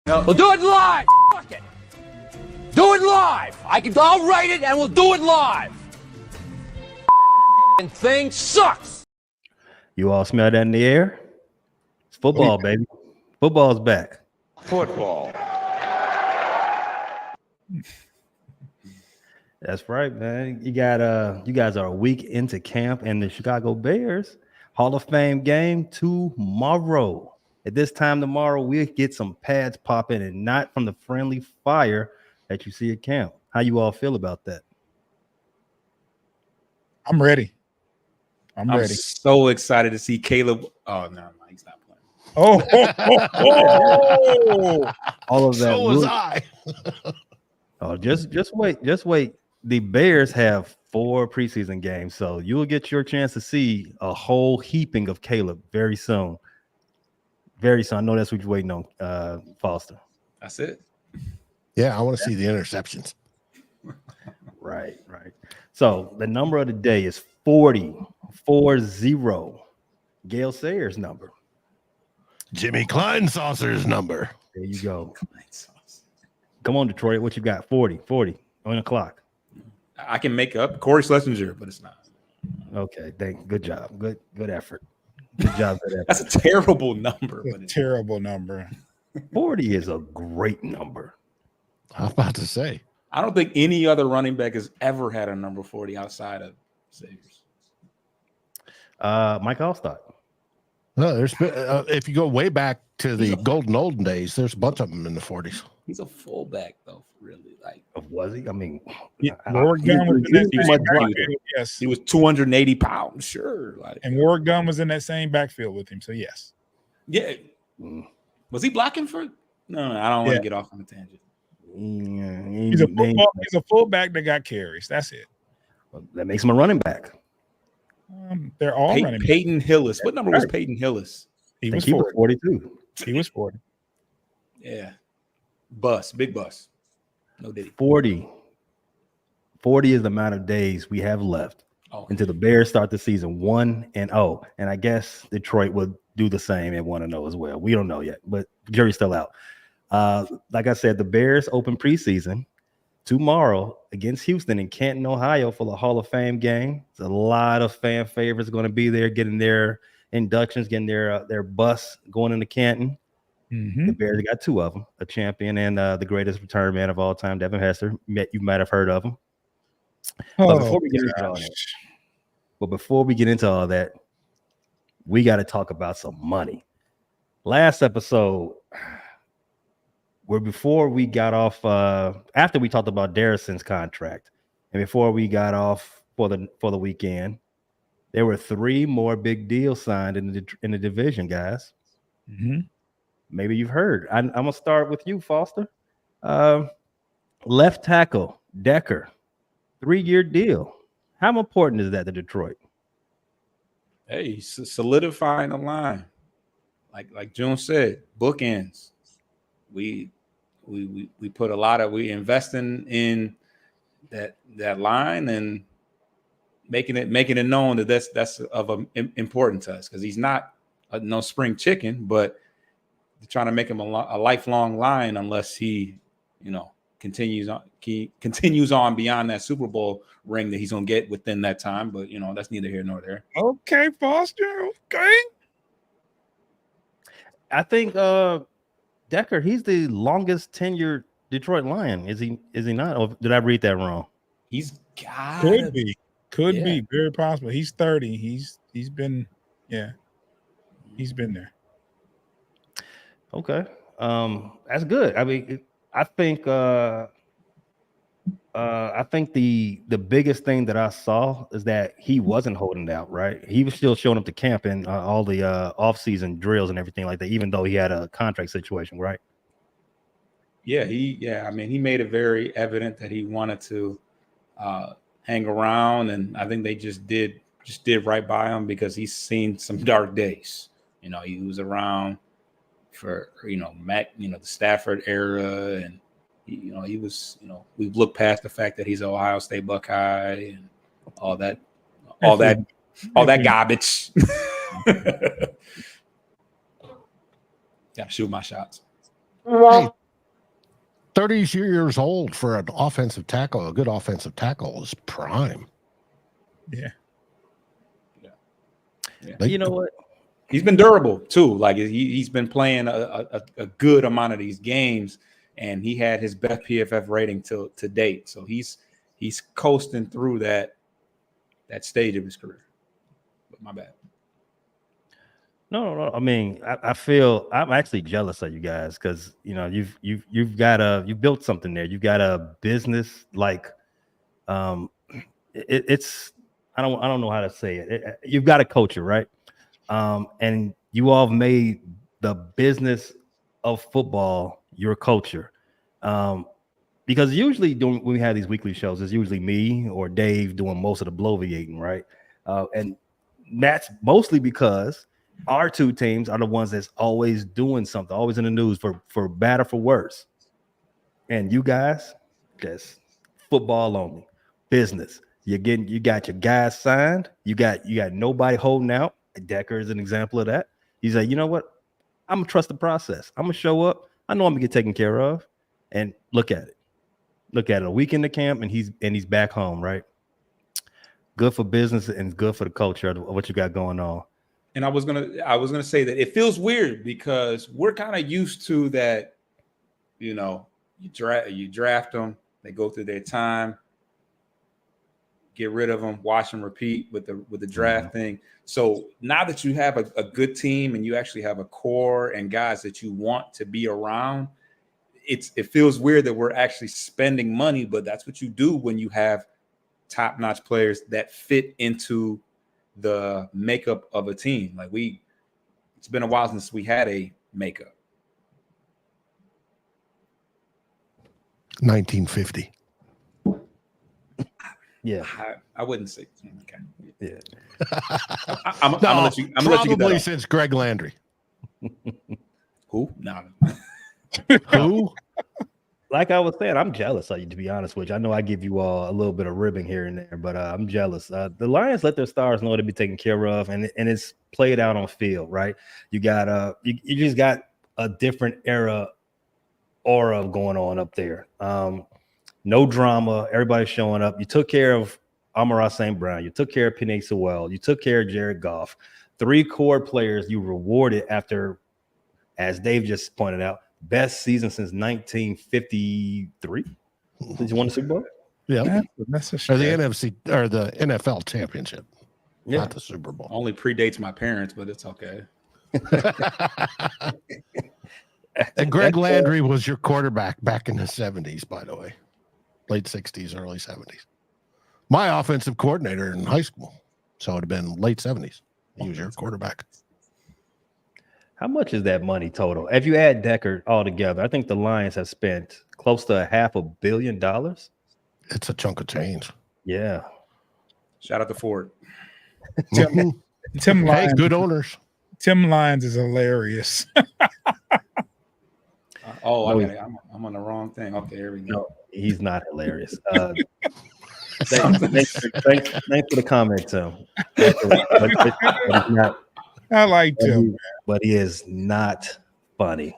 No. We'll do it live. Fuck it. Do it live. I'll write it and we'll do it live. And thing sucks. You all smell that in the air? It's football, baby. Football's back. Football. That's right, man. You guys are a week into camp, and the Chicago Bears Hall of Fame game tomorrow. At this time tomorrow, we'll get some pads popping and not from the friendly fire that you see at camp. How you all feel about that? I'm ready. I'm ready. So excited to see Caleb. Oh, no, he's not playing. Oh, all of that. So was I. Oh, just wait. The Bears have 4 preseason games, so you will get your chance to see a whole heaping of Caleb very soon. Very soon. I know that's what you're waiting on, Foster. That's it. Yeah, I want to see the interceptions. Right. So the number of the day is 40. Gale Sayers' number. Jimmy Kleinsaucer's number. There you go. Come on, Detroit. What you got? 40 on the clock. I can make up Corey Schlesinger, but it's not. Okay, good job. Good effort. Good job. That's a terrible number. But a terrible number. 40 is a great number. I was about to say. I don't think any other running back has ever had a number 40 outside of Sayers. Mike Allstott. There's if you go way back to the olden days, there's a bunch of them in the 40s. He's a fullback, though, really. Like, was he? I mean, Warwick Dunn was in that same backfield. Yes, he was 280 pounds. Sure, like, and Warwick Dunn was in that same backfield with him. So yes, yeah. Was he blocking for? No, I don't want to get off on a tangent. Yeah, he's a fullback that got carries. That's it. Well, that makes him a running back. They're all running back. Peyton Hillis. What number was Peyton Hillis? He was 42. He was 40. Yeah. Big bus. No diddy. 40 is the amount of days we have left until the Bears start the season 1-0. And I guess Detroit will do the same at 1-0 as well. We don't know yet, but jury's still out. Like I said, the Bears open preseason tomorrow against Houston in Canton, Ohio for the Hall of Fame game. There's a lot of fan favorites going to be there, getting their inductions, getting their bus going into Canton. Mm-hmm. The Bears got 2 of them, a champion and the greatest return man of all time, Devin Hester. You might have heard of him. But before we get into all that, we got to talk about some money. Last episode, before we got off, after we talked about Darrison's contract, and before we got off for the weekend, there were 3 more big deals signed in the division, guys. Mm-hmm. Maybe you've heard. I'm gonna start with you, Foster. Left tackle Decker, 3-year deal. How important is that to Detroit? Hey, solidifying the line, like June said, bookends. We put a lot of investing in that line and making it known that that's of importance to us, because he's not no spring chicken, but they're trying to make him a lifelong line unless he, continues on beyond that Super Bowl ring that he's gonna get within that time. But that's neither here nor there. Okay, Foster. Okay. I think Decker, he's the longest tenured Detroit Lion. Is he not? Or did I read that wrong? He's could be very possible. He's 30. He's been there. Okay. That's good. I mean, I think the biggest thing that I saw is that he wasn't holding out, right? He was still showing up to camp and all the off-season drills and everything like that, even though he had a contract situation, right? Yeah, he made it very evident that he wanted to hang around, and I think they just did right by him because he's seen some dark days. He was around for Mac, the Stafford era, and he was, we've looked past the fact that he's an Ohio State Buckeye and all that garbage. Gotta shoot my shots. Hey, 30 years old for an offensive tackle, a good offensive tackle is prime. Yeah. You know what? He's been durable too. Like he's been playing a good amount of these games, and he had his best PFF rating to date. So he's coasting through that stage of his career. But my bad. No. I mean, I feel I'm actually jealous of you guys because you've built something there. You've got a business like it's I don't know how to say it. You've got a culture, right? And you all have made the business of football your culture. Because usually when we have these weekly shows, it's usually me or Dave doing most of the bloviating, right? And that's mostly because our two teams are the ones that's always doing something, always in the news for bad or for worse. And you guys, just football only, business. You got your guys signed. You got nobody holding out. Decker is an example of that. He's like, you know what? I'm gonna trust the process. I'm gonna show up. I know I'm gonna get taken care of. And look at it. Look at it. A week in the camp, and he's back home, right? Good for business and good for the culture of what you got going on. And I was gonna say that it feels weird because we're kind of used to that. You draft them, they go through their time, get rid of them, watch them repeat with the draft thing. So now that you have a good team and you actually have a core and guys that you want to be around, it feels weird that we're actually spending money, but that's what you do when you have top-notch players that fit into the makeup of a team. Like it's been a while since we had a makeup. 1950. Yeah, I wouldn't say. Okay. yeah. I'm gonna let you. I'm gonna let you get that Probably off. since Greg Landry. Who? No. Who? Like I was saying, I'm jealous of you, to be honest with you. I know I give you all a little bit of ribbing here and there, but I'm jealous. The Lions let their stars know to be taken care of, and it's played out on field, right? You got you just got a different aura going on up there. No drama. Everybody's showing up. You took care of Amon-Ra St. Brown. You took care of Penei Sewell. You took care of Jared Goff. 3 core players you rewarded after, as Dave just pointed out, best season since 1953. Did you win the Super Bowl? Yeah. That's a Or the NFC or the NFL championship. Yeah. Not the Super Bowl. Only predates my parents, but it's okay. And Greg Landry was your quarterback back in the 70s, by the way. Late 60s, early 70s. My offensive coordinator in high school. So it would have been late 70s. He was your quarterback. How much is that money total? If you add Decker all together, I think the Lions have spent close to $500 million. It's a chunk of change. Yeah. Shout out to Ford. Tim Hey, Lyons. good owners. Tim Lyons is hilarious. I'm on the wrong thing. Okay, here we go. No, he's not hilarious. Thanks for the comment, Tim. But he's not, I like Tim. but he is not funny.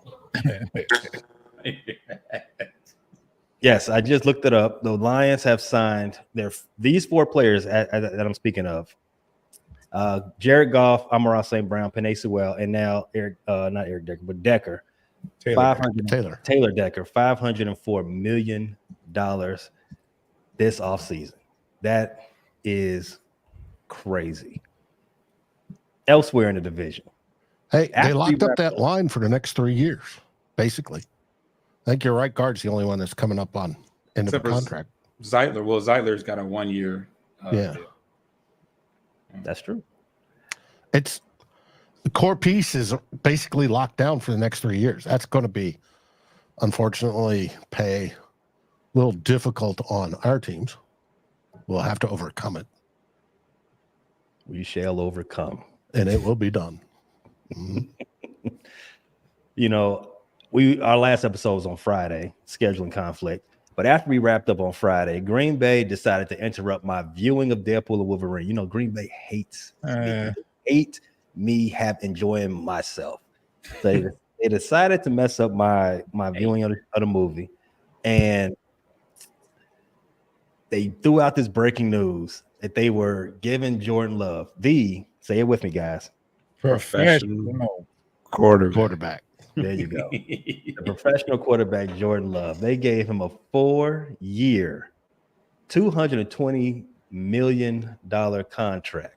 Yes, I just looked it up. The Lions have signed these 4 players that I'm speaking of. Jared Goff, Amon-Ra St. Brown, Penei Sewell, and now not Eric Decker, but Decker. Taylor Decker, $504 million this offseason. That is crazy. Elsewhere in the division. Hey, they locked up that line for the next 3 years, basically. I think your right guard's the only one that's coming up on end of the contract. Zeitler. Well, Zeitler's got a 1 year. Yeah. Deal. That's true. It's the core piece is basically locked down for the next 3 years. That's going to be, unfortunately, a little difficult on our teams. We'll have to overcome it. We shall overcome. And it will be done. Mm-hmm. Our last episode was on Friday, scheduling conflict. But after we wrapped up on Friday, Green Bay decided to interrupt my viewing of Deadpool and Wolverine. Green Bay hates me. Hate me enjoying myself. So they decided to mess up my viewing of the movie, and they threw out this breaking news that they were giving Jordan Love say it with me, guys, Professional quarterback. There you go. The professional quarterback Jordan Love. They gave him a 4-year, $220 million contract.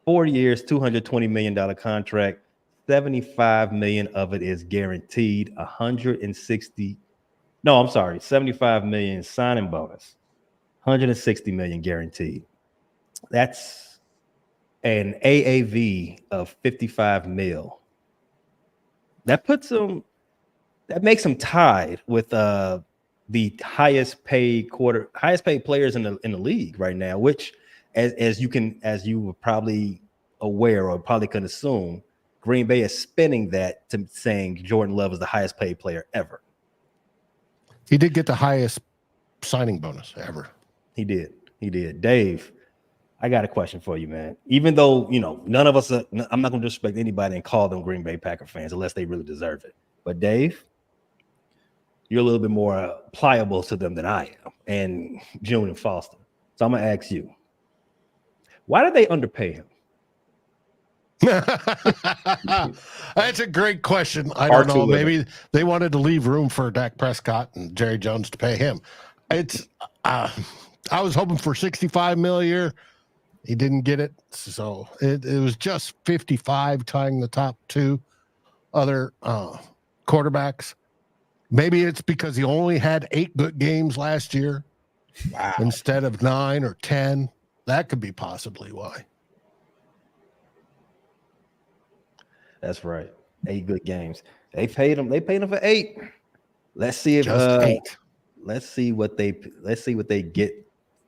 4 years, $220 million contract. 75 million of it is guaranteed. 75 million signing bonus. 160 million guaranteed. That's an AAV of 55 mil. That makes him tied with the highest paid players in the league right now, which as you were probably aware or probably can assume, Green Bay is spinning that to saying Jordan Love is the highest paid player ever. He did get the highest signing bonus ever. He did. Dave, I got a question for you, man. Even though, none of us I'm not going to disrespect anybody and call them Green Bay Packer fans unless they really deserve it. But Dave, you're a little bit more pliable to them than I am, and June and Foster. So I'm going to ask you, why did they underpay him? That's a great question. I don't know. Maybe they wanted to leave room for Dak Prescott and Jerry Jones to pay him. It's I was hoping for 65 million a year. He didn't get it, so it was just 55, tying the top two other quarterbacks. Maybe it's because he only had 8 good games last year instead of 9 or 10. That could be possibly why. That's right. 8 good games. They paid him for 8. Let's see if just 8. Let's see what they get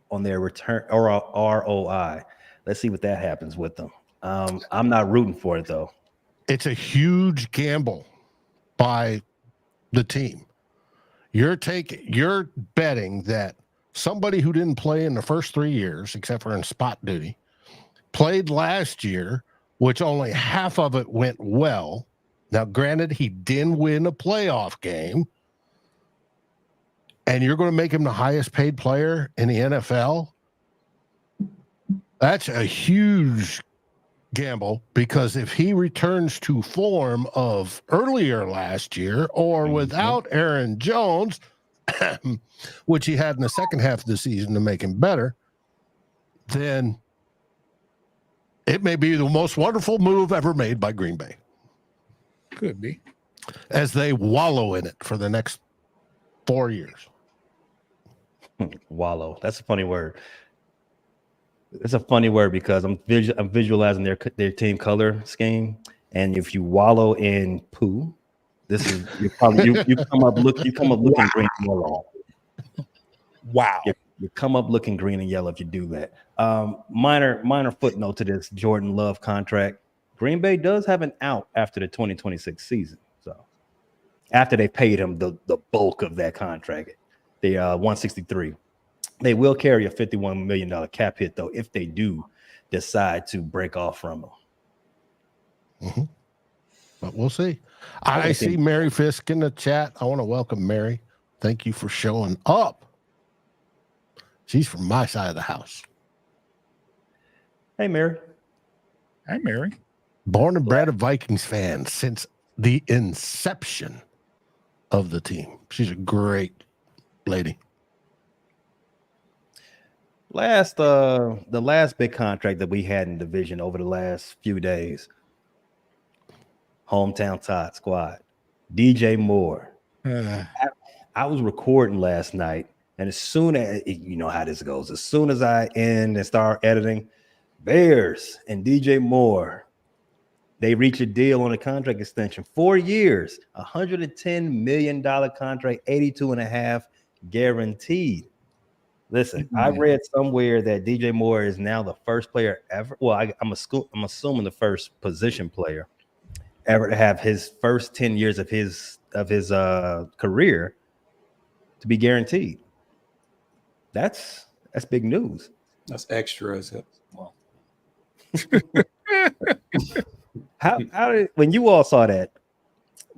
on their return or ROI. Let's see what that happens with them. I'm not rooting for it though. It's a huge gamble by the team. You're betting that somebody who didn't play in the first 3 years, except for in spot duty, played last year, which only half of it went well. Now, granted, he didn't win a playoff game, and you're going to make him the highest paid player in the NFL. That's a huge gamble, because if he returns to form of earlier last year or without Aaron Jones, which he had in the second half of the season to make him better, then it may be the most wonderful move ever made by Green Bay. Could be. As they wallow in it for the next 4 years. Wallow. That's a funny word. It's a funny word because I'm visualizing their team color scheme, and if you wallow in poo, this is you come up looking green and yellow. Wow. You come up looking green and yellow if you do that. Minor footnote to this Jordan Love contract. Green Bay does have an out after the 2026 season. So after they paid him the bulk of that contract, the 163. They will carry a $51 million cap hit, though, if they do decide to break off from him. Mm-hmm. But we'll see. I see Mary Fisk in the chat. I want to welcome Mary. Thank you for showing up. She's from my side of the house. Hey, Mary. Hey, Mary. Born and bred a Vikings fan since the inception of the team. She's a great lady. The last big contract that we had in division over the last few days, Hometown Todd squad, DJ Moore. I was recording last night, and as soon as you know how this goes, as soon as I end and start editing, Bears and DJ Moore, they reach a deal on a contract extension, 4 years, $110 million contract, 82.5 guaranteed. Listen, I read somewhere that DJ Moore is now the first player ever. Well, I'm assuming the first position player ever to have his first 10 years of his career to be guaranteed. That's big news. That's extra as well. How did, when you all saw that,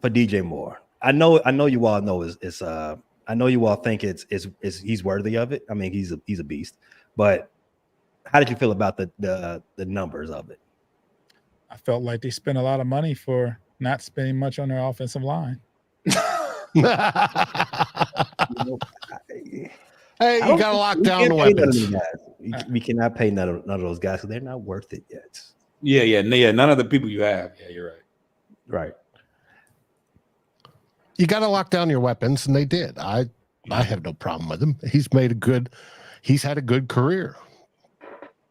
for DJ Moore. I know you all know it's I know you all think it's he's worthy of it. I mean, he's a beast. But how did you feel about the numbers of it? I felt like they spent a lot of money for not spending much on their offensive line. Hey, you got to lock down the weapons. We cannot pay none of those guys because they're not worth it yet. Yeah. None of the people you have. Yeah, you're right. Right. You got to lock down your weapons, and they did. I have no problem with him. He's had a good career.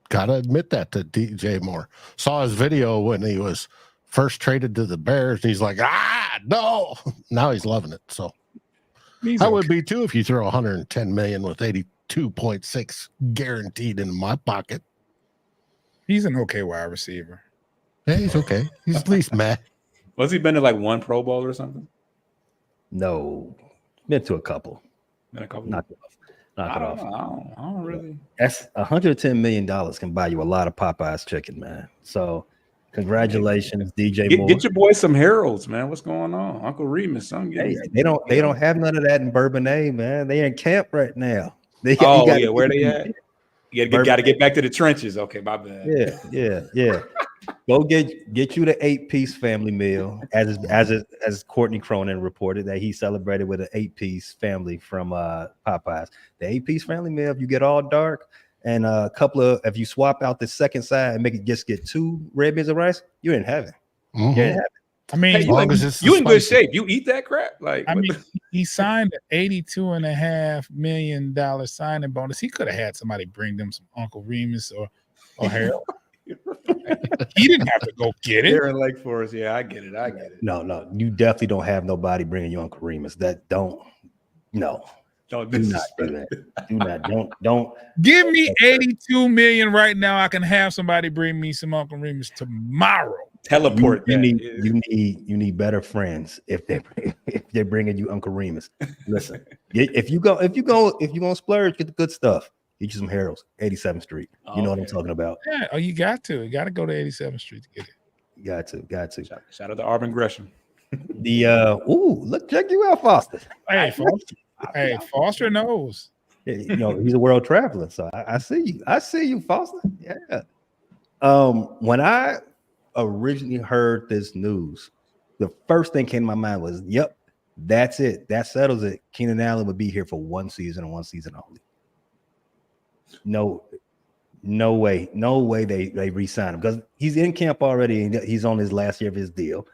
Got to admit that to DJ Moore. Saw his video when he was first traded to the Bears, and he's like, no. Now he's loving it. So I would be too if you throw 110 million with 82.6 guaranteed in my pocket. He's an okay wide receiver. Yeah, he's okay. He's at least mad. Was he been to like one Pro Bowl or something? No, been to a couple. Been a couple. Knock it off. I don't really. That's $110 million can buy you a lot of Popeyes chicken, man. So congratulations, DJ Moore. Get your boy some Heralds, man. What's going on? Uncle Remus, hey, they don't have none of that in Bourbonnais, man. They in camp right now. Where they at? You got to get back to the trenches. Okay, my bad. Yeah. Go get you the 8-piece family meal, as Courtney Cronin reported that he celebrated with an 8-piece family from Popeyes. The 8-piece family meal, if you get all dark and a couple of, if you swap out the second side and make it just get 2 red beans and rice, you're in heaven. Mm-hmm. You're in heaven. I mean, you in good shape. You eat that crap. Like, I mean, he signed an $82.5 million signing bonus. He could have had somebody bring them some Uncle Remus or Harold. He didn't have to go get it. Here in Lake Forest, yeah, I get it. No, you definitely don't have nobody bringing you Uncle Remus. Don't do not do that. Do not. Don't give me 82 million right now. I can have somebody bring me some Uncle Remus tomorrow. Teleport. You need better friends if they're bringing you Uncle Remus. Listen, if you gonna splurge, get the good stuff. Get you some Harold's, 87th Street. You know what I'm talking about. Yeah, you got to go to 87th Street to get it. Got to. Shout out to Auburn Gresham. Look, check you out, Foster. Hey, Foster knows. You know, he's a world traveler, so I see you, Foster. Yeah. When I originally heard this news, the first thing came to my mind was, yep, that's it. That settles it. Keenan Allen would be here for one season and one season only. No way they re-sign him because he's in camp already and he's on his last year of his deal.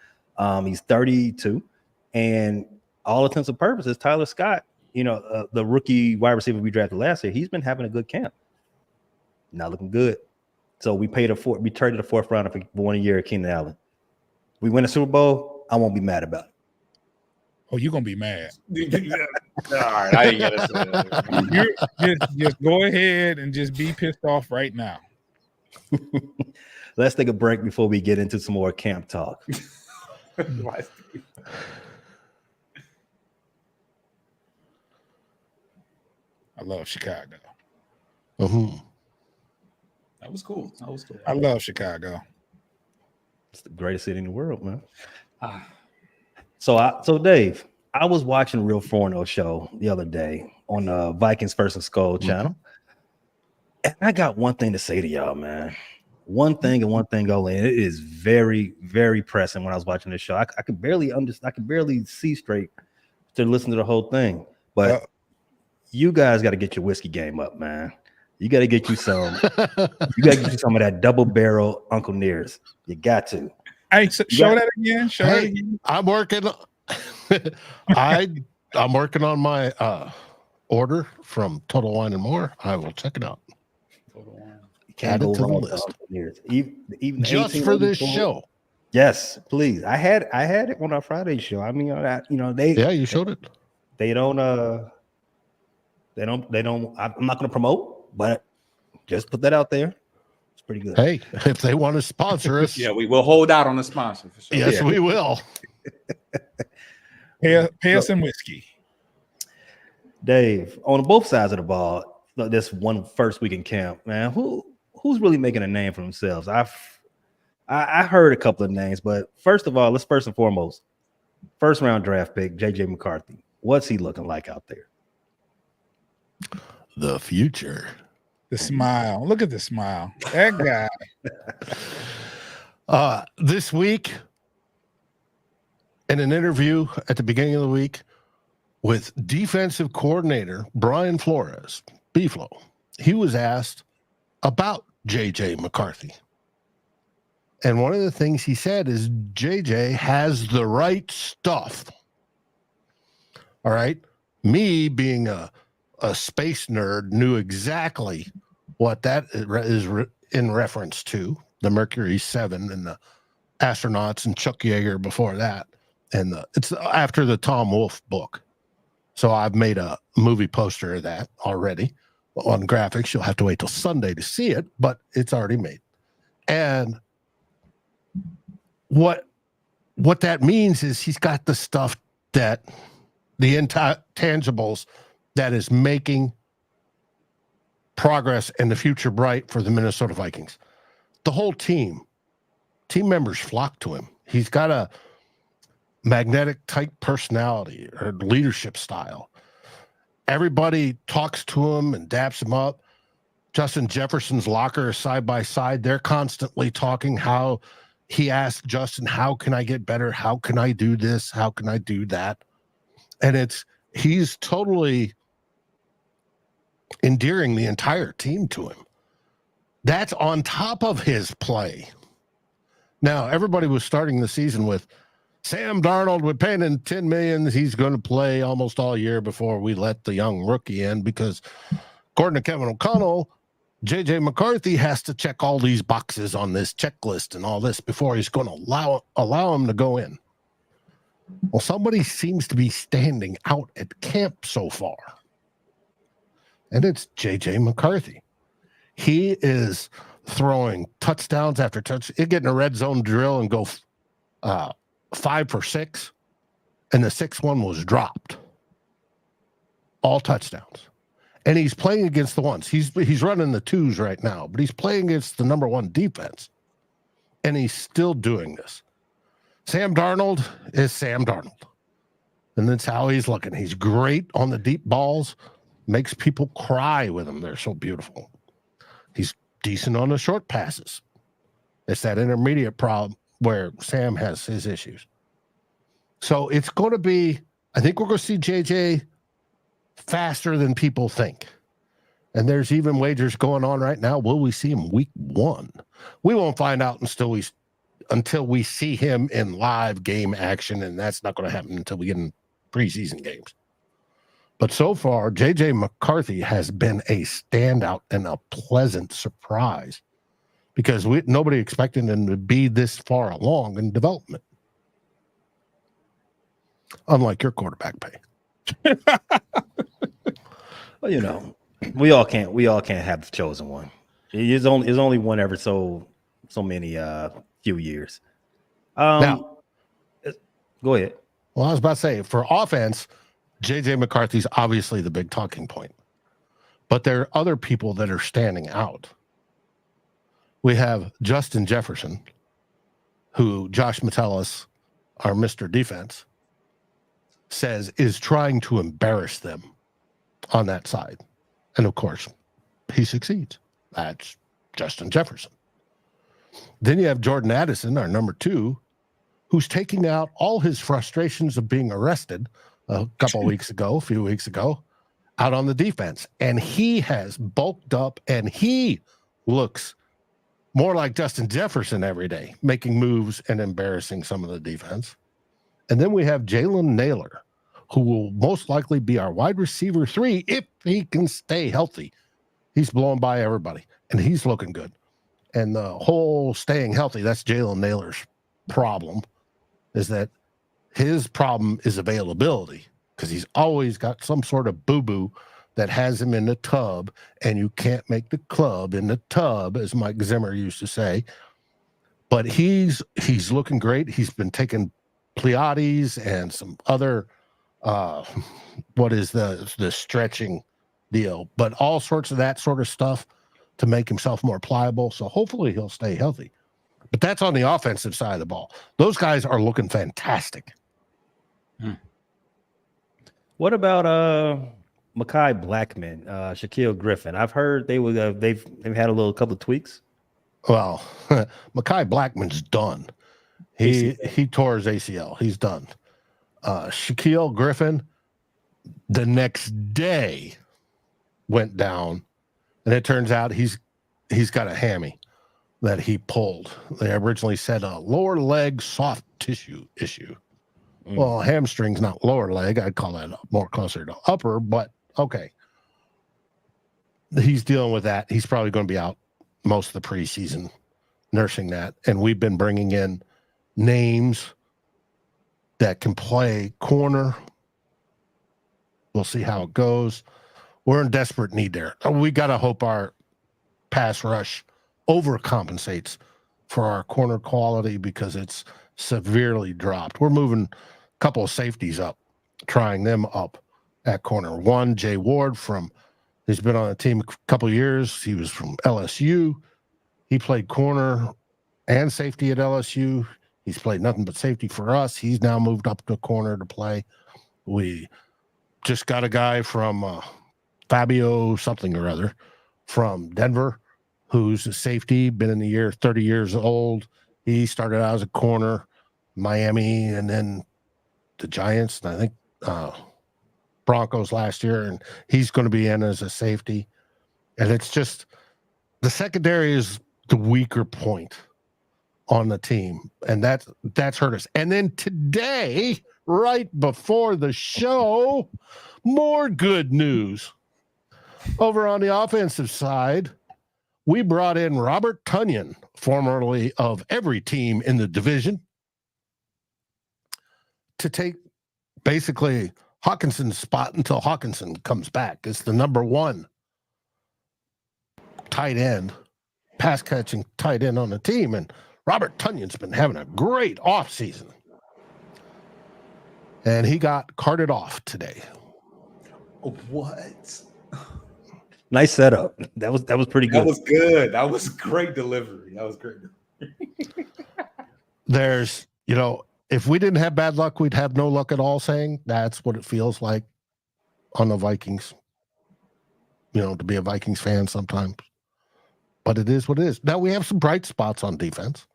He's 32, and all intents and purposes, Tyler Scott, the rookie wide receiver we drafted last year, he's been having a good camp. Not looking good. So we traded a 4th rounder for 1 year, Keenan Allen. We win a Super Bowl, I won't be mad about it. Oh, you're gonna be mad. All right, I ain't gotta say that. Just go ahead and just be pissed off right now. Let's take a break before we get into some more camp talk. I love Chicago. Mm-hmm. That was cool. I love Chicago. It's the greatest city in the world, man. So Dave, I was watching Real Forno show the other day on the Vikings First and Skull channel. And I got one thing to say to y'all, man. One thing and one thing only. And it is very, very pressing when I was watching this show. I could barely understand, I could barely see straight to listen to the whole thing. But you guys got to get your whiskey game up, man. You got to get you some. You got to get you some of that double barrel Uncle Nears. You got to. Hey, show that again. Show that again. I'm working. I'm working on my order from Total Wine and More. I will check it out. Add it to the list. Even just for this show. Yes, please. I had it on our Friday show. I mean, you showed it. They don't. I'm not going to promote, but just put that out there. It's pretty good. Hey, if they want to sponsor us, yeah, we will hold out on the sponsor for sure. Yes, we will. Pay us some whiskey. Dave, on both sides of the ball, this one first week in camp, man, who's really making a name for themselves? I heard a couple of names, but first of all, let's first and foremost, First round draft pick, JJ McCarthy. What's he looking like out there? The future. The smile. Look at the smile. That guy. This week, in an interview at the beginning of the week with defensive coordinator Brian Flores, B-Flow, he was asked about JJ McCarthy. And one of the things he said is JJ has the right stuff. All right. Me being a space nerd knew exactly what that is in reference to, the Mercury 7 and the astronauts and Chuck Yeager before that. And it's after the Tom Wolfe book. So I've made a movie poster of that already on graphics. You'll have to wait till Sunday to see it, but it's already made. And what that means is he's got the stuff that the intangibles that is making progress and the future bright for the Minnesota Vikings. The whole team members flock to him. He's got a magnetic type personality or leadership style. Everybody talks to him and daps him up. Justin Jefferson's locker is side by side. They're constantly talking how he asked Justin, how can I get better? How can I do this? How can I do that? And he's totally endearing the entire team to him. That's on top of his play. Now, everybody was starting the season with Sam Darnold, we're paying him $10 million. He's going to play almost all year before we let the young rookie in because according to Kevin O'Connell, JJ McCarthy has to check all these boxes on this checklist and all this before he's going to allow him to go in. Well, somebody seems to be standing out at camp so far. And it's JJ McCarthy. He is throwing touchdowns after touch. It getting a red zone drill and go 5 for 6. And the 6th one was dropped. All touchdowns. And he's playing against the ones. He's running the 2s right now, but he's playing against the number 1 defense. And he's still doing this. Sam Darnold is Sam Darnold. And that's how he's looking. He's great on the deep balls. Makes people cry with him. They're so beautiful. He's decent on the short passes. It's that intermediate problem where Sam has his issues. So it's going to be, I think we're going to see JJ faster than people think. And there's even wagers going on right now. Will we see him week 1? We won't find out until we see him in live game action, and that's not going to happen until we get in preseason games. But so far, JJ McCarthy has been a standout and a pleasant surprise because nobody expected him to be this far along in development. Unlike your quarterback pay. Well, you know, we all can't have the chosen one. It's only one every so many few years. Now, go ahead. Well, I was about to say, for offense, JJ McCarthy's obviously the big talking point. But there are other people that are standing out. We have Justin Jefferson, who Josh Metellus, our Mr. Defense, says is trying to embarrass them on that side. And of course, he succeeds. That's Justin Jefferson. Then you have Jordan Addison, our number 2, who's taking out all his frustrations of being arrested a few weeks ago, out on the defense. And he has bulked up and he looks more like Justin Jefferson every day, making moves and embarrassing some of the defense. And then we have Jalen Naylor, who will most likely be our wide receiver 3 if he can stay healthy. He's blowing by everybody, and he's looking good. And the whole staying healthy, that's Jalen Naylor's problem, is that his problem is availability because he's always got some sort of boo-boo that has him in the tub, and you can't make the club in the tub, as Mike Zimmer used to say. But he's looking great. He's been taking Pleiades and some other what is the stretching deal, but all sorts of that sort of stuff to make himself more pliable. So hopefully he'll stay healthy. But that's on the offensive side of the ball. Those guys are looking fantastic. What about Mekhi Blackman, Shaquille Griffin? I've heard they've had a couple of tweaks. Well, Mekhi Blackman's done. He tore his ACL. He's done. Shaquille Griffin, the next day, went down, and it turns out he's got a hammy that he pulled. They originally said a lower leg soft tissue issue. Well, hamstring's not lower leg. I'd call that more closer to upper, but okay. He's dealing with that. He's probably going to be out most of the preseason nursing that. And we've been bringing in names that can play corner. We'll see how it goes. We're in desperate need there. We got to hope our pass rush overcompensates for our corner quality because it's severely dropped. We're moving a couple of safeties up, trying them up at corner. One, Jay Ward he's been on the team a couple of years. He was from LSU. He played corner and safety at LSU. He's played nothing but safety for us. He's now moved up to corner to play. We just got a guy from Fabio something or other from Denver, who's a safety, been in the year, 30 years old. He started out as a corner, Miami, and then the Giants, and I think Broncos last year, and he's going to be in as a safety. And it's just the secondary is the weaker point on the team, and that's hurt us. And then today, right before the show, more good news. Over on the offensive side, we brought in Robert Tonyan, formerly of every team in the division, to take basically Hawkinson's spot until Hawkinson comes back. It's the number one tight end, pass catching tight end on the team. And Robert Tonyan's been having a great offseason. And he got carted off today. What? Nice setup. That was pretty good. That was good. That was great delivery. There's, if we didn't have bad luck, we'd have no luck at all, saying that's what it feels like on the Vikings, to be a Vikings fan sometimes. But it is what it is. Now we have some bright spots on defense.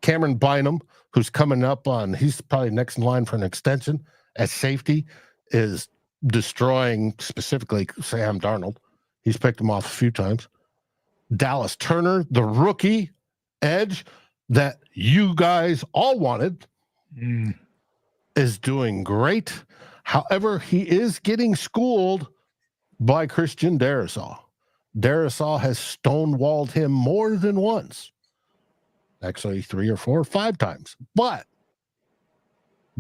Cameron Bynum, who's coming up he's probably next in line for an extension at safety, is destroying specifically Sam Darnold. He's picked him off a few times. Dallas Turner, the rookie edge that you guys all wanted, is doing great. However, he is getting schooled by Christian Darrisaw. Darrisaw has stonewalled him more than once. Actually, 3 or 4 or 5 times. But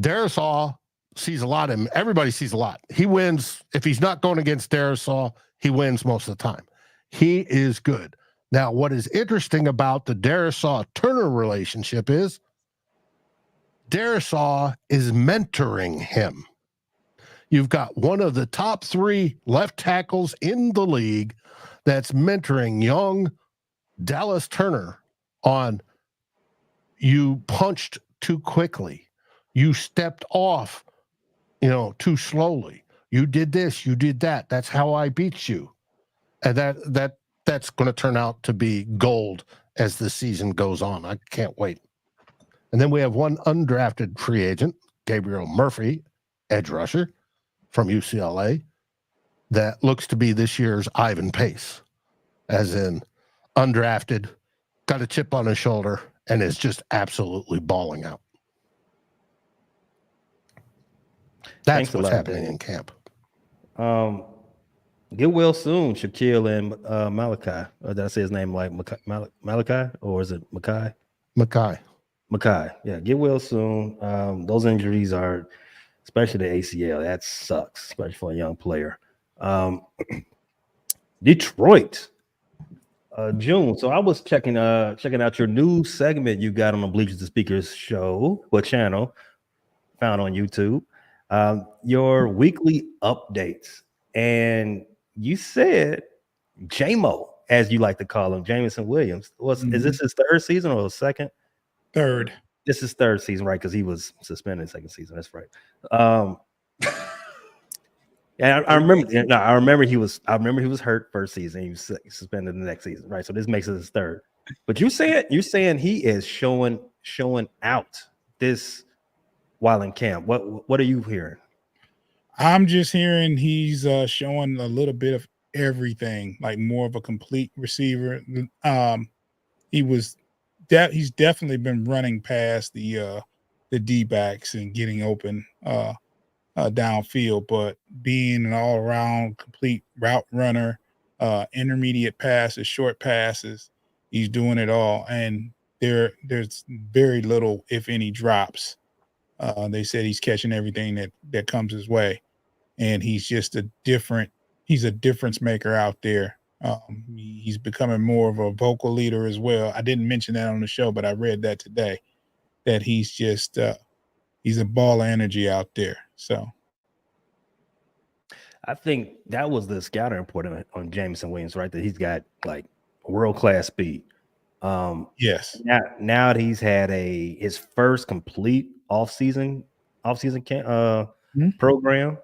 Darrisaw sees a lot of him. Everybody sees a lot. He wins. If he's not going against Darrisaw, he wins most of the time. He is good. Now, what is interesting about the Darrisaw-Turner relationship is Darrisaw is mentoring him. You've got one of the top 3 left tackles in the league that's mentoring young Dallas Turner on you punched too quickly. You stepped off, too slowly. You did this, you did that. That's how I beat you. And that's going to turn out to be gold as the season goes on. I can't wait. And then we have one undrafted free agent, Gabriel Murphy, edge rusher from UCLA, that looks to be this year's Ivan Pace, as in undrafted, got a chip on his shoulder, and is just absolutely balling out. That's what's happening in camp. Get well soon, Shaquille and Malachi. Did I say his name like Malachi, or is it Mekhi? Mekhi. Yeah, get well soon. Those injuries are, especially the ACL, that sucks, especially for a young player. Detroit, June. So I was checking out your new segment you got on the Bleachers to Speakers show, channel, found on YouTube. Your weekly updates, and you said JMO, as you like to call him, Jameson Williams. Is this his 3rd season or the 2nd? 3rd. This is third season, right? Because he was suspended second season. That's right. And I remember. No, I remember he was hurt first season. He was suspended the next season, right? So this makes it his third. But you're saying he is showing out this while in camp. What are you hearing? I'm just hearing he's showing a little bit of everything, like more of a complete receiver. He's definitely been running past the D-backs and getting open downfield, but being an all-around complete route runner, intermediate passes, short passes, he's doing it all. And there's very little, if any, drops. They said he's catching everything that comes his way, and he's just he's a difference maker out there. He's becoming more of a vocal leader as well. I didn't mention that on the show, but I read that today, that he's just he's a ball of energy out there. So I think that was the scouting report on Jameson Williams, right? That he's got like world-class speed. Yes. Now that he's had his first complete off-season program,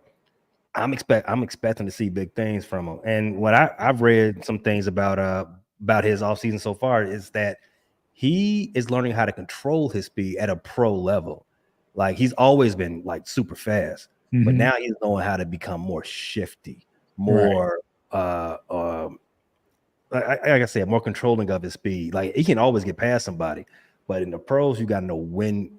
I'm expecting to see big things from him. And what I've read some things about his offseason so far is that he is learning how to control his speed at a pro level. Like he's always been like super fast, but now he's knowing how to become more shifty, more like I said, more controlling of his speed. Like he can always get past somebody, but in the pros, you got to know when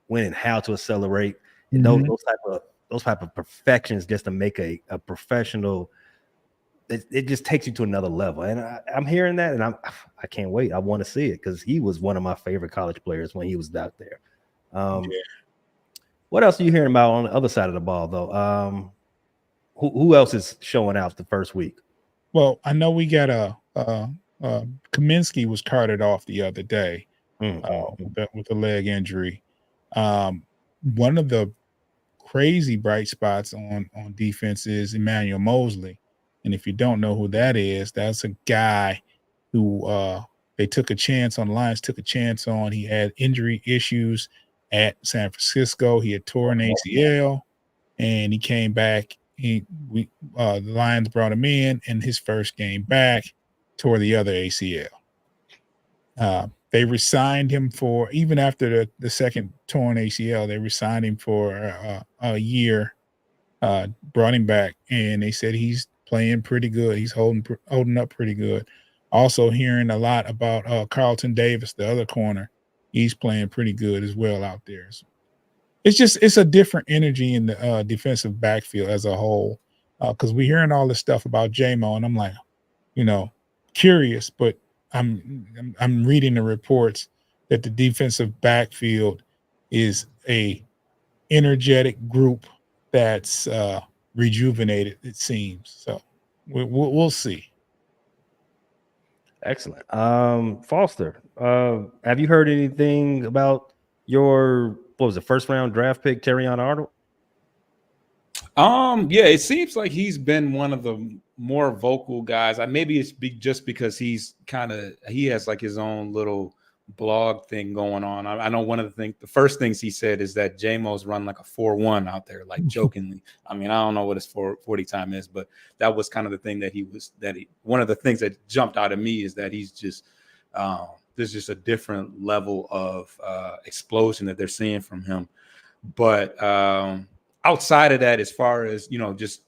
and how to accelerate. And those type of perfections just to make a professional. It just takes you to another level, and I'm hearing that, and I can't wait. I want to see it because he was one of my favorite college players when he was out there. What else are you hearing about on the other side of the ball, though? Who else is showing out the first week? Well, I know we got Kaminsky was carted off the other day with a leg injury. One of the crazy bright spots on defense is Emmanuel Mosley. And if you don't know who that is, that's a guy who they took a chance on. The Lions took a chance on. He had injury issues at San Francisco. He had tore an ACL, and he came back. The Lions brought him in his first game back, tore the other ACL. They resigned him for, even after the second torn ACL, they resigned him for a year, brought him back, and they said he's playing pretty good. He's holding up pretty good. Also hearing a lot about Carlton Davis, the other corner. He's playing pretty good as well out there. So it's a different energy in the defensive backfield as a whole, because we're hearing all this stuff about J-Mo, and I'm like, curious, but I'm reading the reports that the defensive backfield is a energetic group that's rejuvenated, it seems. So we'll see. Excellent. Foster, have you heard anything about your first round draft pick, Terrion Arnold? Yeah, it seems like he's been one of the more vocal guys. Maybe it's just because he has like his own little blog thing going on. I know one of the first things he said is that J-Mo's run like a 4.1 out there, like jokingly. I mean, I don't know what his 40 time is, but that was kind of the thing one of the things that jumped out at me is that he's just there's just a different level of explosion that they're seeing from him. But outside of that, as far as just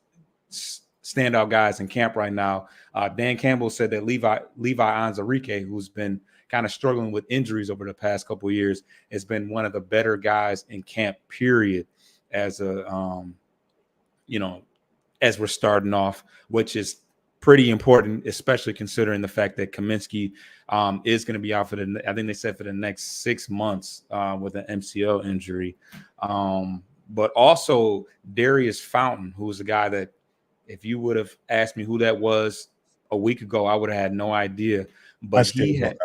standout guys in camp right now, Dan Campbell said that Levi Onwuzurike, who's been kind of struggling with injuries over the past couple of years, has been one of the better guys in camp, period, as we're starting off, which is pretty important, especially considering the fact that Kaminsky is going to be out for I think they said for the next 6 months with an MCL injury. But also Darius Fountain, who was a guy that if you would have asked me who that was a week ago, I would have had no idea. But he had,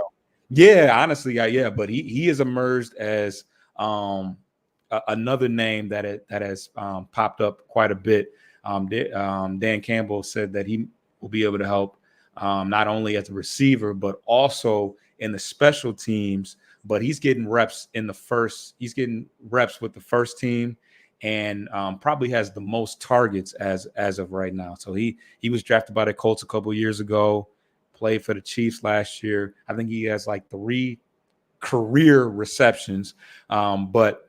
honestly, but he has emerged as another name that has popped up quite a bit. Dan Campbell said that he will be able to help not only as a receiver, but also in the special teams but he's getting reps in the first. He's getting reps with the first team, and probably has the most targets as of right now. So he was drafted by the Colts a couple years ago, played for the Chiefs last year. I think he has like 3 career receptions, but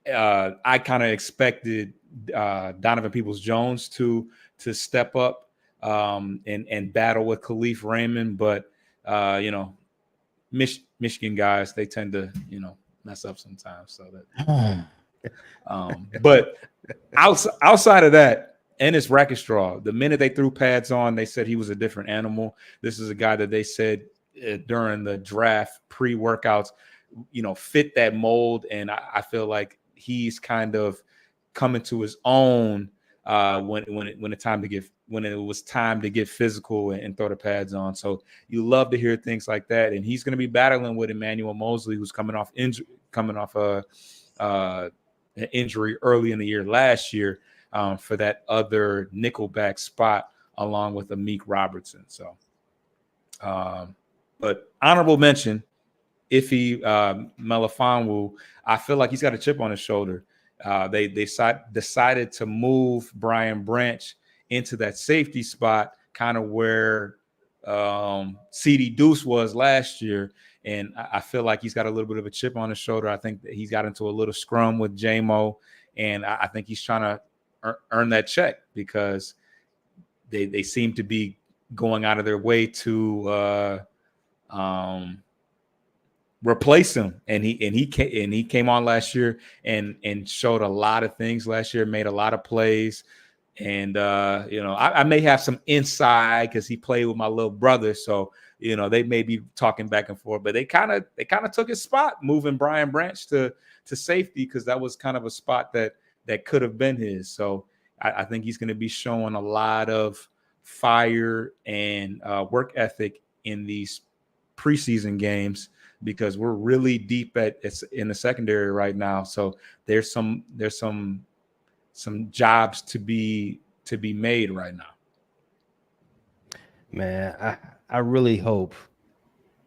I kind of expected Donovan Peoples-Jones to step up and battle with Khalif Raymond, but Michigan guys, they tend to mess up sometimes. So that, but outside of that, Ennis Rackstraw, the minute they threw pads on, they said he was a different animal. This is a guy that they said during the draft pre-workouts, fit that mold, and I feel like he's kind of coming to his own when it was time to get physical and throw the pads on. So you love to hear things like that, and he's going to be battling with Emmanuel Moseley, who's coming off an injury early in the year last year for that other nickelback spot, along with Amik Robertson. So, but honorable mention, Ife Melifonwu, I feel like he's got a chip on his shoulder. They decided to move Brian Branch into that safety spot, kind of where CD Deuce was last year. And I feel like he's got a little bit of a chip on his shoulder. I think that he's got into a little scrum with J-Mo, and I think he's trying to earn that check, because they seem to be going out of their way to replace him. And he came on last year and showed a lot of things last year, made a lot of plays. And I may have some inside because he played with my little brother, so they may be talking back and forth, but they kind of took his spot, moving Brian Branch to safety, because that was kind of a spot that could have been his. So I think he's going to be showing a lot of fire and work ethic in these preseason games, because we're really deep in the secondary right now. So there's some jobs to be made right now. Man, I really hope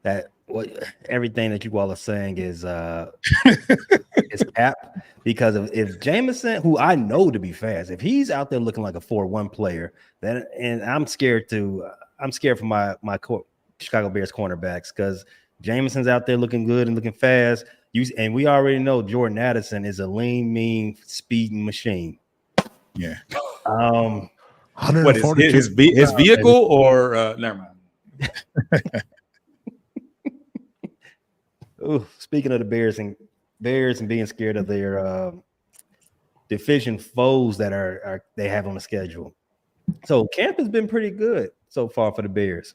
that everything that you all are saying is cap, because if Jameson, who I know to be fast, if he's out there looking like a 4-1 player, then and I'm scared for my Chicago Bears cornerbacks, because Jameson's out there looking good and looking fast. And we already know Jordan Addison is a lean, mean, speeding machine. Yeah. What is his vehicle or never mind. Ooh, speaking of the Bears and being scared of their division foes that they have on the schedule. So camp has been pretty good so far for the Bears.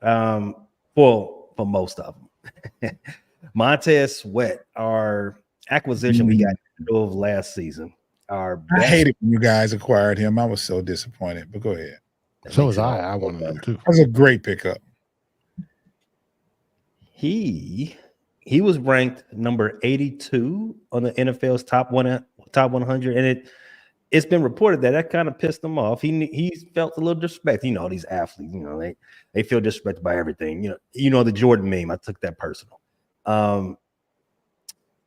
For most of them. Montez Sweat, our acquisition we got in the middle of last season. I hated when you guys acquired him. I was so disappointed, but go ahead. So was I. I wanted him too. That was a great pickup. He was ranked number 82 on the NFL's top 100, and it's been reported that kind of pissed him off. He felt a little disrespect. These athletes, they feel disrespected by everything. The Jordan meme. I took that personal.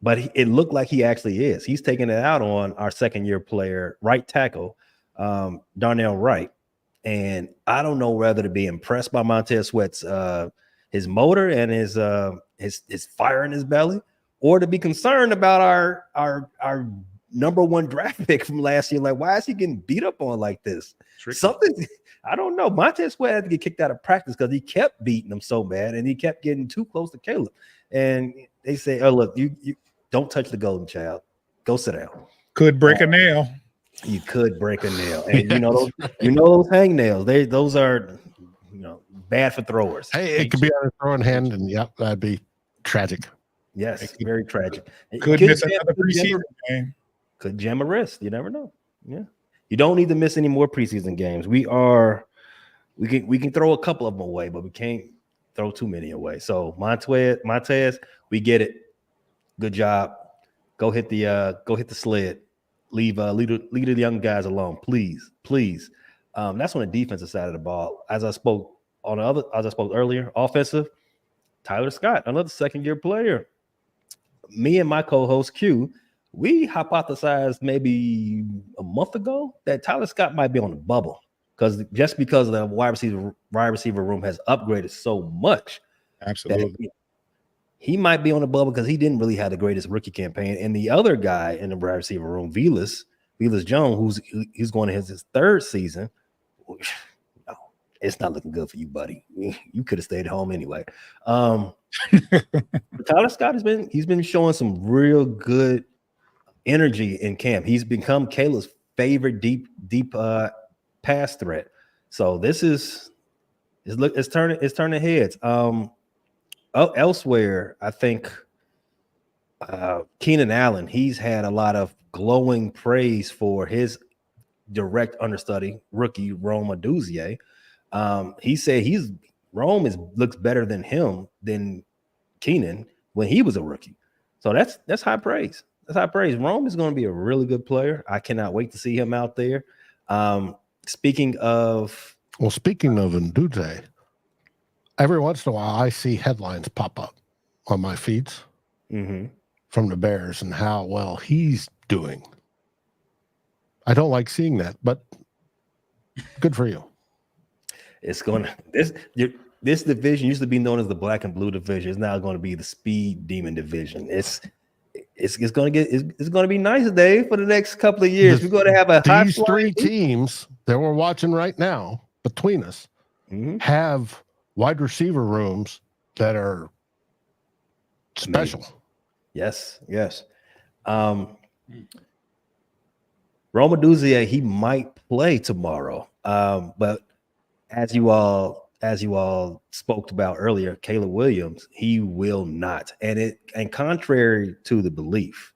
But it looked like he actually is. He's taking it out on our second-year player, right tackle, Darnell Wright. And I don't know whether to be impressed by Montez Sweat's his motor and his fire in his belly, or to be concerned about our number 1 draft pick from last year. Like, why is he getting beat up on like this? Tricky. Something, I don't know. Montez Sweat had to get kicked out of practice because he kept beating him so bad, and he kept getting too close to Caleb. And they say, "Oh, look, you don't touch the golden child. Go sit down." Could break a nail. You could break a nail, and those hangnails. Those are bad for throwers. Hey, it could be on a throwing hand, and that'd be tragic. Yes, very tragic. Could miss another preseason game. Could jam a wrist. You never know. Yeah, you don't need to miss any more preseason games. We can throw a couple of them away, but we can't throw too many away. So Montez, we get it. Good job. Go hit the sled. Leave the young guys alone, please. That's on the defensive side of the ball. As I spoke earlier, offensive, Tyler Scott, another second-year player. me and my co-host Q, we hypothesized maybe a month ago that Tyler Scott might be on the bubble because the wide receiver room has upgraded so much. Absolutely. He might be on the bubble because he didn't really have the greatest rookie campaign. And the other guy in the wide receiver room, Velus Jones, who's going to his third season. No, it's not looking good for you, buddy. You could have stayed home anyway. Tyler Scott he's been showing some real good energy in camp. He's become Caleb's favorite deep pass threat. So this is it's turning heads. Elsewhere, I think Keenan Allen, he's had a lot of glowing praise for his direct understudy, rookie Rome Odunze. He said Rome looks better than Keenan when he was a rookie. So that's high praise. That's high praise. Rome is going to be a really good player. I cannot wait to see him out there. Speaking of Odunze, every once in a while I see headlines pop up on my feeds from the Bears and how well he's doing. I don't like seeing that, but good for you. It's this division used to be known as the black and blue division. It's now going to be the speed demon division. It's going to be nice, Dave, for the next couple of years. We're going to have these three teams that we're watching right now between us have wide receiver rooms that are special. Yes. Rome Odunze, he might play tomorrow. But as you all spoke about earlier, Caleb Williams, he will not. And contrary to the belief,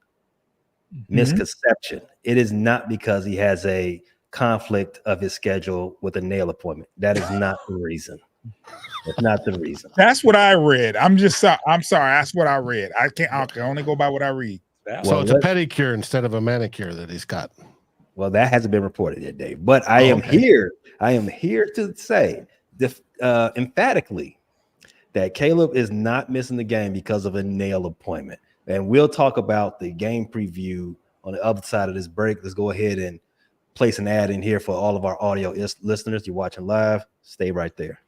misconception, it is not because he has a conflict of his schedule with a nail appointment. That is not the reason. That's not the reason. That's what I read. I'm sorry. That's what I read. I can only go by what I read. So it's a pedicure instead of a manicure that he's got. Well, that hasn't been reported yet, Dave. But I am here to say emphatically that Caleb is not missing the game because of a nail appointment. And we'll talk about the game preview on the other side of this break. Let's go ahead and place an ad in here for all of our audio listeners. You're watching live. Stay right there.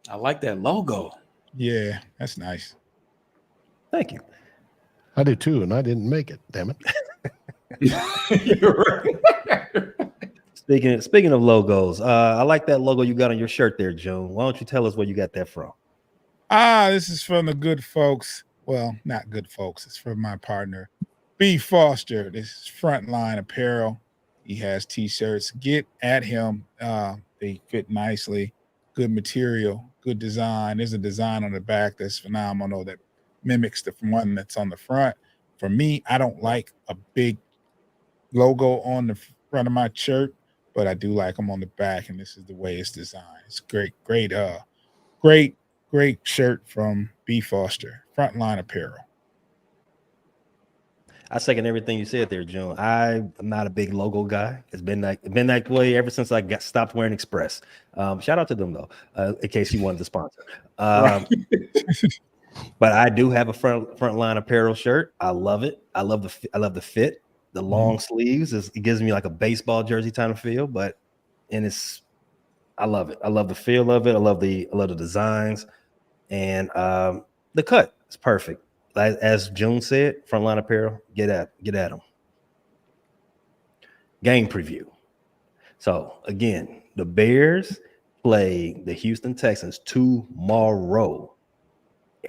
I like that logo. Yeah, that's nice. Thank you. I do too, and I didn't make it. Damn it. You're right. Speaking of logos, I like that logo you got on your shirt there, June. Why don't you tell us where you got that from? This is from the good folks. Well, not good folks. It's from my partner, B. Foster. This is Frontline Apparel. He has T-shirts. Get at him. They fit nicely. Good material. Good design. There's a design on the back that's phenomenal that mimics the one that's on the front. For me, I don't like a big logo on the front of my shirt, but I do like them on the back, and this is the way it's designed. It's great shirt from B. Foster, Frontline Apparel. I second everything you said there, June. I'm not a big logo guy. It's been that way ever since I stopped wearing Express. Shout out to them though, in case you wanted to sponsor. But I do have a Frontline Apparel shirt. I love it. I love the fit. The long sleeves it gives me like a baseball jersey kind of feel. I love it. I love the feel of it. I love the designs, and the cut is perfect. As June said, Frontline Apparel, get at them. Game preview. So again, the Bears play the Houston Texans tomorrow.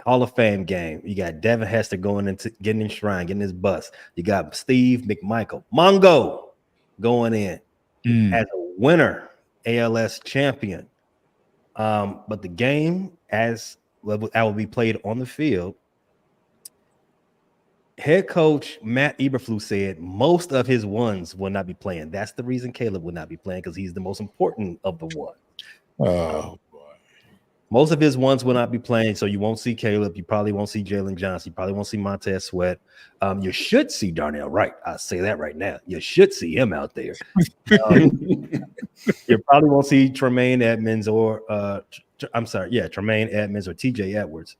Hall of Fame game. You got Devin Hester getting getting his bus. You got Steve McMichael, Mongo, going in as a winner, ALS champion. But the game, as will be played on the field, head coach Matt Eberflus said most of his ones will not be playing. That's the reason Caleb will not be playing, because he's the most important of the one. Oh boy. Most of his ones will not be playing, so you won't see Caleb. You probably won't see Jalen Johnson. You probably won't see Montez Sweat. You should see Darnell Wright. I'll say that right now. You should see him out there. You probably won't see Tremaine Edmonds or Tremaine Edmonds or TJ Edwards.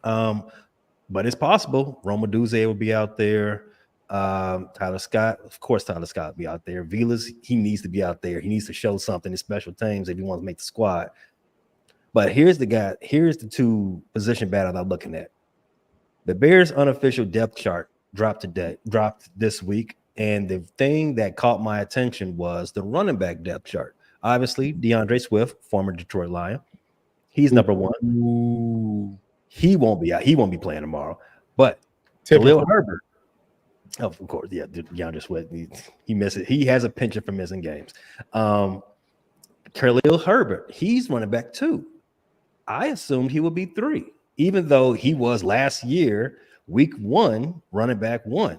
But it's possible. Roma Duze will be out there. Tyler Scott, of course, Tyler Scott will be out there. Vilas, he needs to be out there. He needs to show something in special teams if he wants to make the squad. But here's the two position battles I'm looking at. The Bears' unofficial depth chart dropped this week. And the thing that caught my attention was the running back depth chart. Obviously, DeAndre Swift, former Detroit Lion, he's number one. Ooh. He won't be out. He won't be playing tomorrow. But Khalil Herbert, of course, yeah, DeAndre Swift, he misses. He has a penchant for missing games. Khalil Herbert, he's running back 2. I assumed he would be 3, even though he was last year, week 1, running back 1.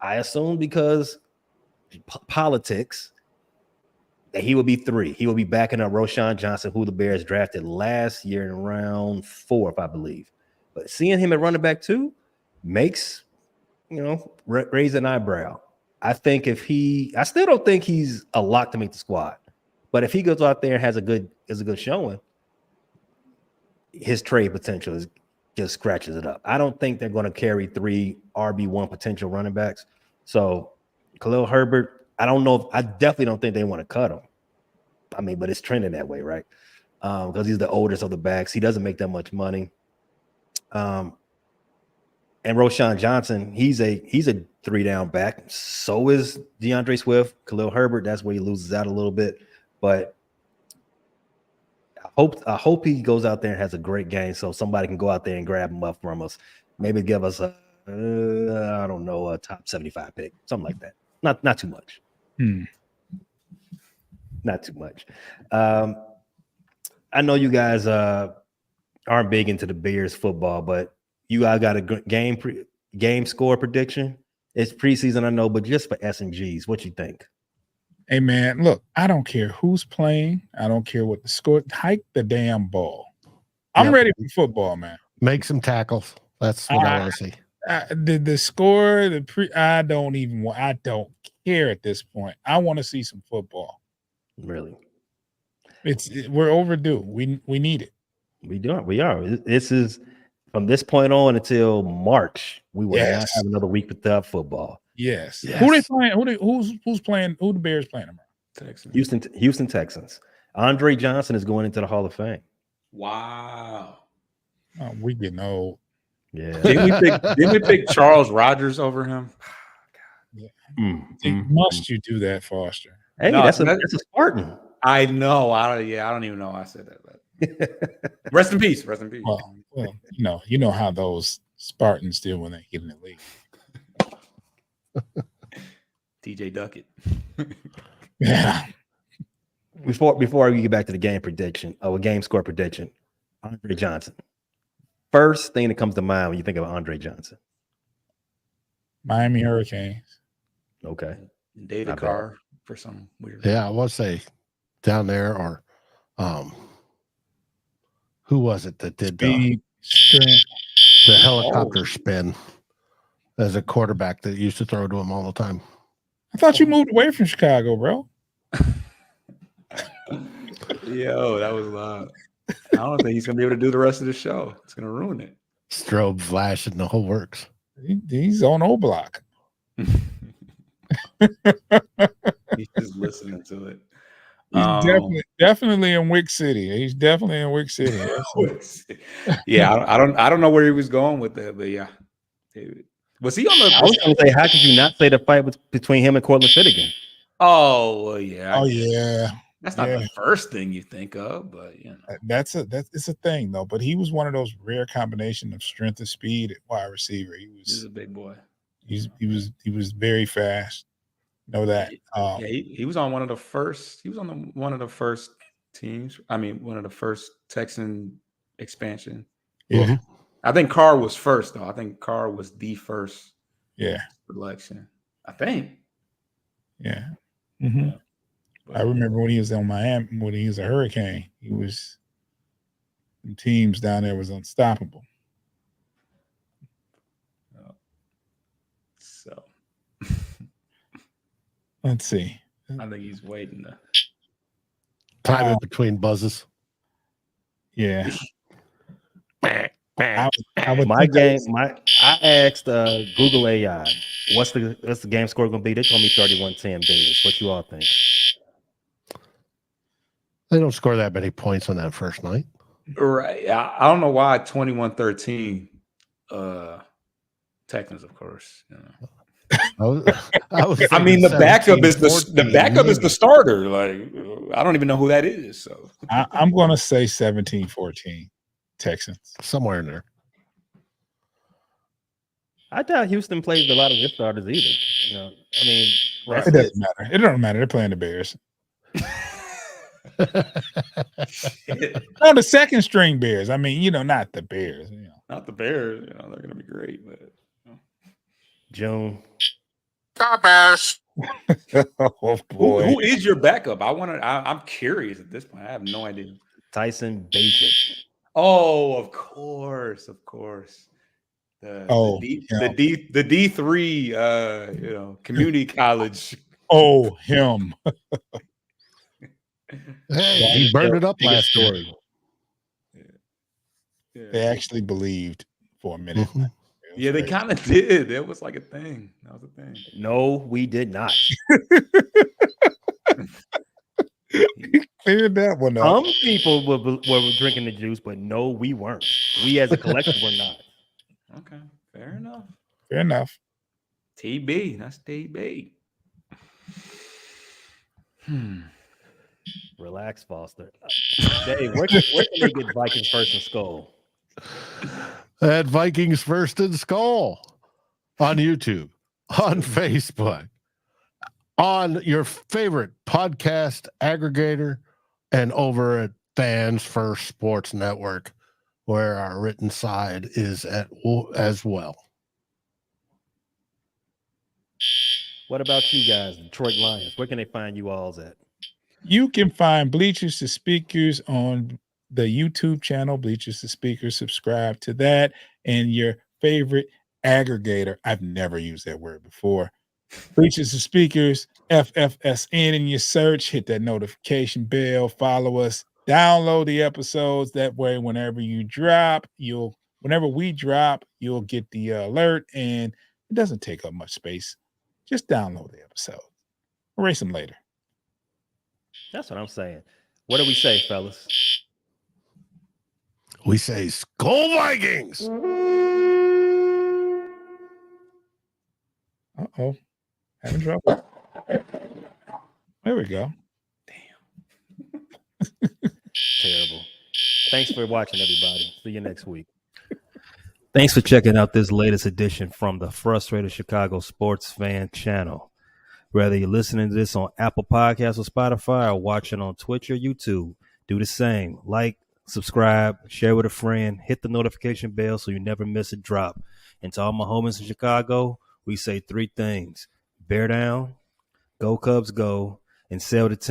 I assumed because politics that he would be 3. He will be backing up Roschon Johnson, who the Bears drafted last year in round 4, if I believe. But seeing him at running back 2 makes, raise an eyebrow. I still don't think he's a lock to make the squad. But if he goes out there and has a good showing, his trade potential just scratches it up. I don't think they're going to carry 3 RB1 potential running backs. So Khalil Herbert, I definitely don't think they want to cut him. I mean, but it's trending that way, right? Because he's the oldest of the backs. He doesn't make that much money. And Roschon Johnson, he's a 3-down back. So is DeAndre Swift. Khalil Herbert, that's where he loses out a little bit. But I hope he goes out there and has a great game so somebody can go out there and grab him up from us. Maybe give us a top 75 pick, something like that. Not too much. Not too much. I know you guys aren't big into the Bears football, but you all got a game score prediction. It's preseason, I know, but just for S&Gs, what you think? Hey, man, look, I don't care who's playing. I don't care what the score. Hike the damn ball. I'm ready for football, man. Make some tackles. That's what I want to see. The score, I don't care at this point. I want to see some football. Really? We're overdue. We need it. We are. This is from this point on until March. We will not have another week without football. Yes. Who they playing? Who's playing? Who the Bears playing tomorrow? Texans. Houston Texans. Andre Johnson is going into the Hall of Fame. Wow. Oh, we getting old. Yeah. Didn't we pick Charles Rogers over him? Must you do that, Foster? Hey, that's a Spartan. I know. I don't even know I said that. But rest in peace. Rest in peace. Well, you know how those Spartans do when they get in the league. TJ Duckett. Yeah. Before we get back to the game prediction, a game score prediction, Andre Johnson. First thing that comes to mind when you think of Andre Johnson. Miami Hurricanes. Okay. David Carr for some weird. Yeah, I would say down there, or who was it that did the helicopter spin as a quarterback that used to throw to him all the time? I thought you moved away from Chicago, bro. Yo, that was loud. I don't think he's gonna be able to do the rest of the show. It's gonna ruin it. Strobe flash and the whole works. He's on O Block. He's just listening to it. He's definitely in Wick City. He's definitely in Wick City. Yeah, I don't know where he was going with that, but yeah. Was he on the? I was going to say, how could you not say the fight between him and Cortland Finnegan? Oh, well, yeah. Oh, yeah. That's not the first thing you think of, but it's a thing though. But he was one of those rare combination of strength and speed at wide receiver. He's a big boy. He was very fast. Know that. He was on one of the first. He was on one of the first teams. I mean, one of the first Texan expansion. Yeah. I think Carr was first though. I think Carr was the first. Yeah. Selection. I think. Yeah. Mm-hmm. I remember when he was on Miami, when he was a Hurricane, he was The teams down there was unstoppable. So let's see. I think he's waiting to time in between buzzes. Yeah. I asked Google AI, what's the game score gonna be? They told me 31-10 Bears. What you all think? They don't score that many points on that first night. right. I don't know why 21-13 Texans, of course. You know. I mean, the backup is the starter. Like, I don't even know who that is. So I'm going to say 17-14 Texans. Somewhere in there. I doubt Houston plays a lot of their starters either. You know, I mean, it doesn't matter. It don't matter. They're playing the Bears. No, the second string Bears. I mean, not the Bears. Not the Bears. They're going to be great, but June. Bears. Oh boy. Who is your backup? I'm curious at this point. I have no idea. Tyson Bagent. Oh, of course. The D3 community college. Oh, him. Hey, he burned it up last year. They actually believed for a minute. Mm-hmm. Yeah, they kind of did. It was like a thing. That was a thing. No, we did not. Cleared that one up. Some people were drinking the juice, but no, we weren't. We as a collective were not. Okay, fair enough. Fair enough. TB, that's TB. Relax, Foster. Dave, where can they get Vikings First and Skull? At Vikings First and Skull on YouTube, on Facebook, on your favorite podcast aggregator, and over at Fans First Sports Network, where our written side is at as well. What about you guys, Detroit Lions? Where can they find you alls at? You can find Bleachers to Speakers on the YouTube channel, Bleachers to Speakers. Subscribe to that and your favorite aggregator. I've never used that word before. Bleachers to Speakers, FFSN in your search. Hit that notification bell. Follow us. Download the episodes. That way, whenever we drop, you'll get the alert, and it doesn't take up much space. Just download the episode. Erase them later. That's what I'm saying. What do we say, fellas? We say Skull Vikings. Uh-oh. Having trouble. There we go. Terrible. Thanks for watching, everybody. See you next week. Thanks for checking out this latest edition from the Frustrated Chicago Sports Fan Channel. Whether you're listening to this on Apple Podcasts or Spotify or watching on Twitch or YouTube, do the same. Like, subscribe, share with a friend, hit the notification bell so you never miss a drop. And to all my homies in Chicago, we say three things: bear down, go Cubs go, and sell the team.